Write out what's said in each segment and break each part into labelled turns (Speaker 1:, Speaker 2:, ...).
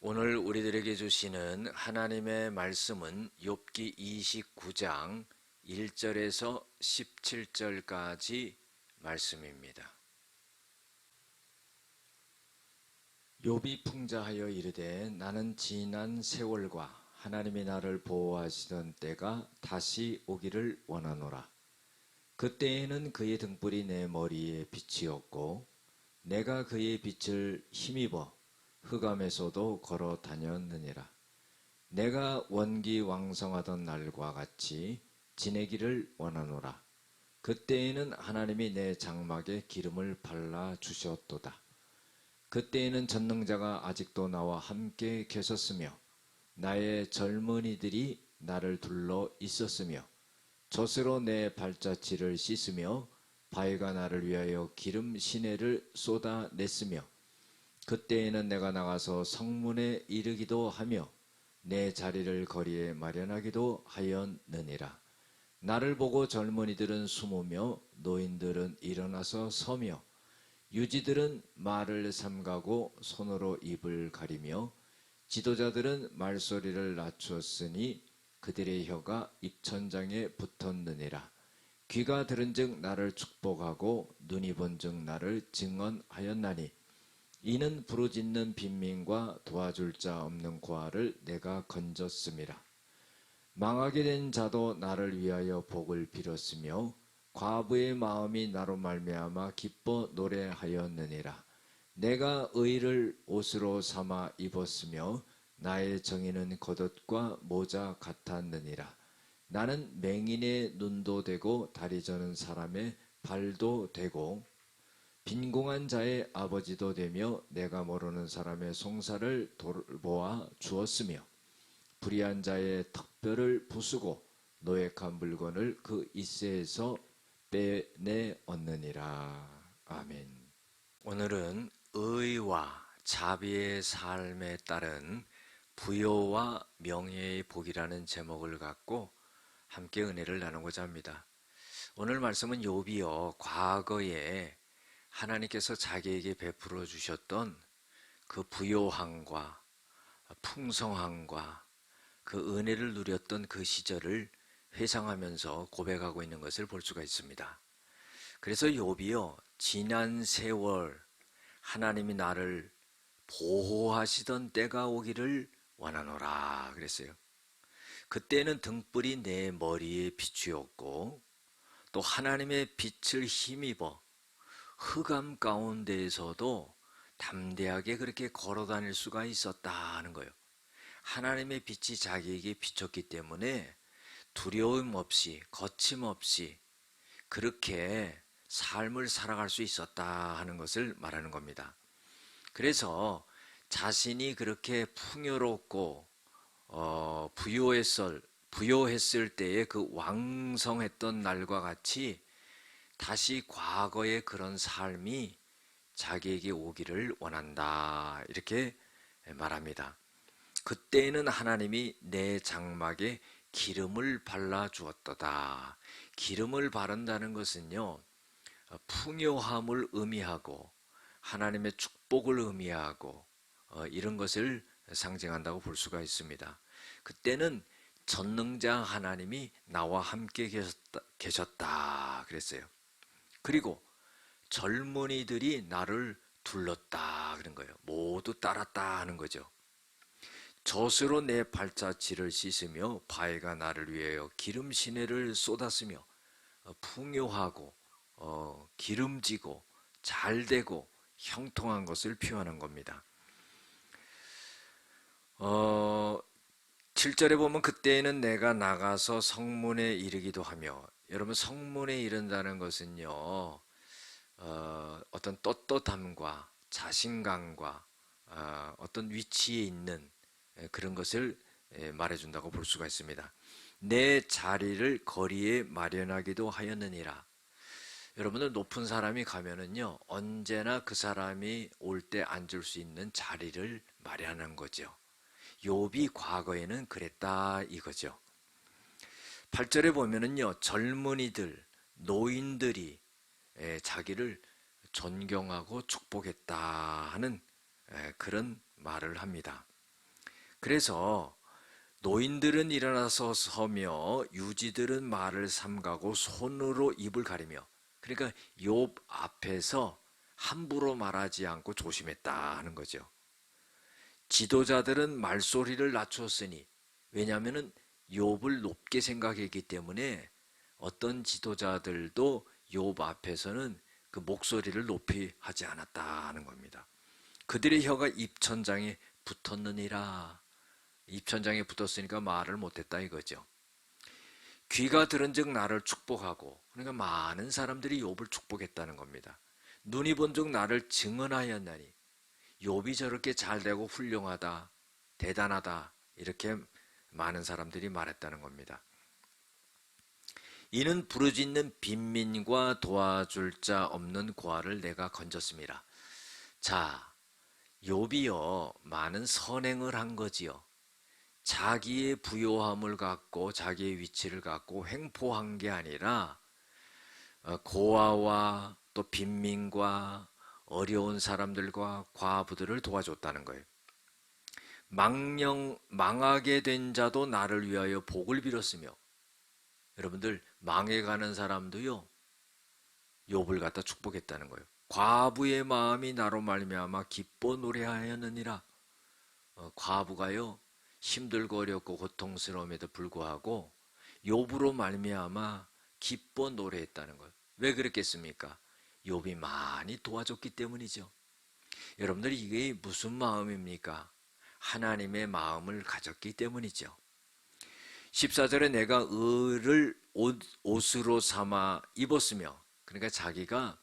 Speaker 1: 오늘 우리들에게 주시는 하나님의 말씀은 욥기 29장 1절에서 17절까지 말씀입니다. 욥이 풍자하여 이르되 나는 지난 세월과 하나님이 나를 보호하시던 때가 다시 오기를 원하노라. 그때에는 그의 등불이 내 머리에 빛이었고 내가 그의 빛을 힘입어 흑암에서도 걸어 다녔느니라. 내가 원기왕성하던 날과 같이 지내기를 원하노라. 그때에는 하나님이 내 장막에 기름을 발라 주셨도다. 그때에는 전능자가 아직도 나와 함께 계셨으며 나의 젊은이들이 나를 둘러 있었으며 젖으로 내 발자취를 씻으며 바위가 나를 위하여 기름 시내를 쏟아냈으며 그때에는 내가 나가서 성문에 이르기도 하며 내 자리를 거리에 마련하기도 하였느니라. 나를 보고 젊은이들은 숨으며 노인들은 일어나서 서며 유지들은 말을 삼가고 손으로 입을 가리며 지도자들은 말소리를 낮추었으니 그들의 혀가 입천장에 붙었느니라. 귀가 들은즉 나를 축복하고 눈이 본즉 나를 증언하였나니 이는 부르짖는 빈민과 도와줄 자 없는 고아를 내가 건졌음이라. 망하게 된 자도 나를 위하여 복을 빌었으며 과부의 마음이 나로 말미암아 기뻐 노래하였느니라. 내가 의를 옷으로 삼아 입었으며 나의 정의는 겉옷과 모자 같았느니라. 나는 맹인의 눈도 되고 다리 저는 사람의 발도 되고 빈궁한 자의 아버지도 되며 내가 모르는 사람의 송사를 돌보아 주었으며 불의한 자의 턱뼈를 부수고 노획한 물건을 그 이새에서 빼내었느니라. 아멘. 오늘은 의와 자비의 삶에 따른 부요와 명예의 복이라는 제목을 갖고 함께 은혜를 나누고자 합니다. 오늘 말씀은 욥이요 과거에 하나님께서 자기에게 베풀어 주셨던 그 부요함과 풍성함과 그 은혜를 누렸던 그 시절을 회상하면서 고백하고 있는 것을 볼 수가 있습니다. 그래서 욥이요 지난 세월 하나님이 나를 보호하시던 때가 오기를 원하노라 그랬어요. 그때는 등불이 내 머리에 비추었고 또 하나님의 빛을 힘입어 흑암 가운데에서도 담대하게 그렇게 걸어 다닐 수가 있었다는 거예요. 하나님의 빛이 자기에게 비쳤기 때문에 두려움 없이 거침없이 그렇게 삶을 살아갈 수 있었다 하는 것을 말하는 겁니다. 그래서 자신이 그렇게 풍요롭고 부요했을 때의 그 왕성했던 날과 같이 다시 과거의 그런 삶이 자기에게 오기를 원한다 이렇게 말합니다. 그때에는 하나님이 내 장막에 기름을 발라 주었도다. 기름을 바른다는 것은요 풍요함을 의미하고 하나님의 축복을 의미하고 이런 것을 상징한다고 볼 수가 있습니다. 그때는 전능자 하나님이 나와 함께 계셨다 그랬어요. 그리고 젊은이들이 나를 둘렀다 그런 거예요. 모두 따랐다 하는 거죠. 젖으로 내 발자취를 씻으며 바위가 나를 위하여 기름 시내를 쏟았으며 풍요하고 기름지고 잘되고 형통한 것을 표현한 겁니다. 7절에 보면 그때에는 내가 나가서 성문에 이르기도 하며, 여러분 성문에 이른다는 것은요 어떤 떳떳함과 자신감과 어떤 위치에 있는 그런 것을 말해준다고 볼 수가 있습니다. 내 자리를 거리에 마련하기도 하였느니라. 여러분들 높은 사람이 가면은요 언제나 그 사람이 올 때 앉을 수 있는 자리를 마련하는 거죠. 욥이 과거에는 그랬다 이거죠. 8절에 보면은요 젊은이들, 노인들이 자기를 존경하고 축복했다 하는 그런 말을 합니다. 그래서 노인들은 일어나서 서며 유지들은 말을 삼가고 손으로 입을 가리며, 그러니까 욥 앞에서 함부로 말하지 않고 조심했다 하는 거죠. 지도자들은 말소리를 낮추었으니, 왜냐하면 욥을 높게 생각했기 때문에 어떤 지도자들도 욥 앞에서는 그 목소리를 높이 하지 않았다 하는 겁니다. 그들의 혀가 입천장에 붙었느니라. 입천장에 붙었으니까 말을 못했다 이거죠. 귀가 들은즉 나를 축복하고, 그러니까 많은 사람들이 욥을 축복했다는 겁니다. 눈이 본즉 나를 증언하였나니, 욥이 저렇게 잘되고 훌륭하다, 대단하다, 이렇게 많은 사람들이 말했다는 겁니다. 이는 부르짖는 빈민과 도와줄 자 없는 고아를 내가 건졌습니다. 자, 욥이요 많은 선행을 한 거지요. 자기의 부요함을 갖고 자기의 위치를 갖고 횡포한 게 아니라 고아와 또 빈민과 어려운 사람들과 과부들을 도와줬다는 거예요. 망하게 된 자도 나를 위하여 복을 빌었으며, 여러분들 망해가는 사람도요 욥을 갖다 축복했다는 거예요. 과부의 마음이 나로 말미암아 기뻐 노래하였느니라. 과부가요 힘들고 어렵고 고통스러움에도 불구하고 욥으로 말미암아 기뻐 노래했다는 거예요. 왜 그랬겠습니까? 욥이 많이 도와줬기 때문이죠. 여러분들 이게 무슨 마음입니까? 하나님의 마음을 가졌기 때문이죠. 14절에 내가 의를 옷으로 삼아 입었으며, 그러니까 자기가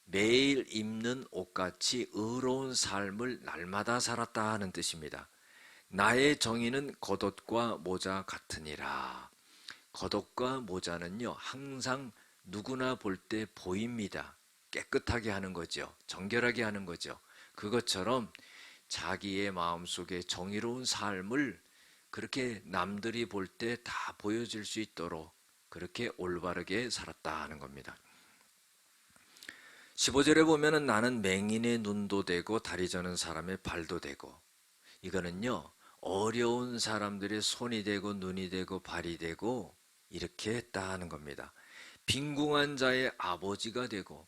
Speaker 1: 매일 입는 옷같이 의로운 삶을 날마다 살았다 하는 뜻입니다. 나의 정의는 겉옷과 모자 같으니라. 겉옷과 모자는요 항상 누구나 볼 때 보입니다. 깨끗하게 하는 거죠. 정결하게 하는 거죠. 그것처럼 자기의 마음속에 정의로운 삶을 그렇게 남들이 볼 때 다 보여질 수 있도록 그렇게 올바르게 살았다 하는 겁니다. 15절에 보면은 나는 맹인의 눈도 되고 다리 저는 사람의 발도 되고, 이거는요 어려운 사람들의 손이 되고 눈이 되고 발이 되고 이렇게 했다 하는 겁니다. 빈궁한 자의 아버지가 되고,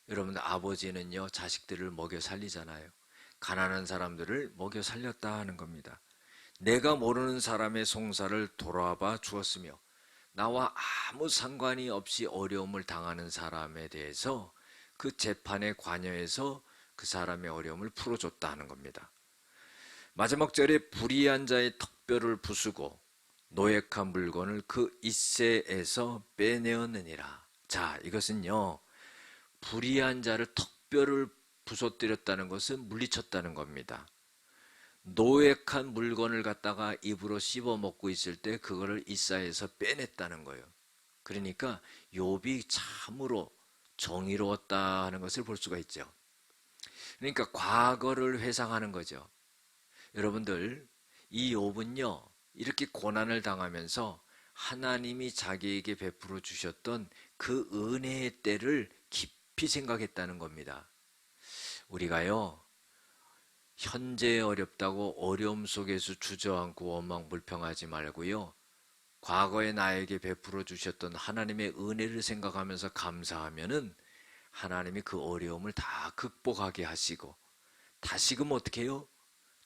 Speaker 1: 여러분들 아버지는요 자식들을 먹여 살리잖아요. 가난한 사람들을 먹여 살렸다 하는 겁니다. 내가 모르는 사람의 송사를 돌아봐 주었으며, 나와 아무 상관이 없이 어려움을 당하는 사람에 대해서 그 재판에 관여해서 그 사람의 어려움을 풀어줬다 하는 겁니다. 마지막 절에 불의한 자의 턱뼈를 부수고 노획한 물건을 그 잇새에서 빼내었느니라. 자, 이것은요 불의한 자를 턱뼈를 부서뜨렸다는 것은 물리쳤다는 겁니다. 노획한 물건을 갖다가 입으로 씹어 먹고 있을 때 그거를 잇사에서 빼냈다는 거예요. 그러니까 욥이 참으로 정의로웠다 하는 것을 볼 수가 있죠. 그러니까 과거를 회상하는 거죠. 여러분들 이 욥은요 이렇게 고난을 당하면서 하나님이 자기에게 베풀어 주셨던 그 은혜의 때를 깊이 생각했다는 겁니다. 우리가요 현재 어렵다고 어려움 속에서 주저앉고 원망불평하지 말고요, 과거에 나에게 베풀어 주셨던 하나님의 은혜를 생각하면서 감사하면은 하나님이 그 어려움을 다 극복하게 하시고 다시금 어떻게 해요?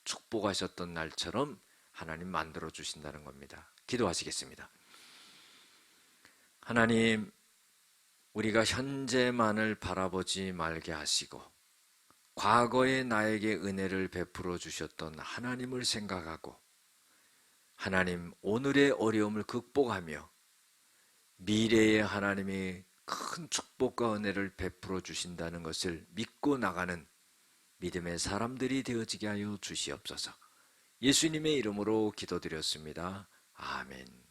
Speaker 1: 축복하셨던 날처럼 하나님 만들어 주신다는 겁니다. 기도하시겠습니다. 하나님, 우리가 현재만을 바라보지 말게 하시고 과거에 나에게 은혜를 베풀어 주셨던 하나님을 생각하고, 하나님 오늘의 어려움을 극복하며 미래의 하나님이 큰 축복과 은혜를 베풀어 주신다는 것을 믿고 나가는 믿음의 사람들이 되어지게 하여 주시옵소서. 예수님의 이름으로 기도드렸습니다. 아멘.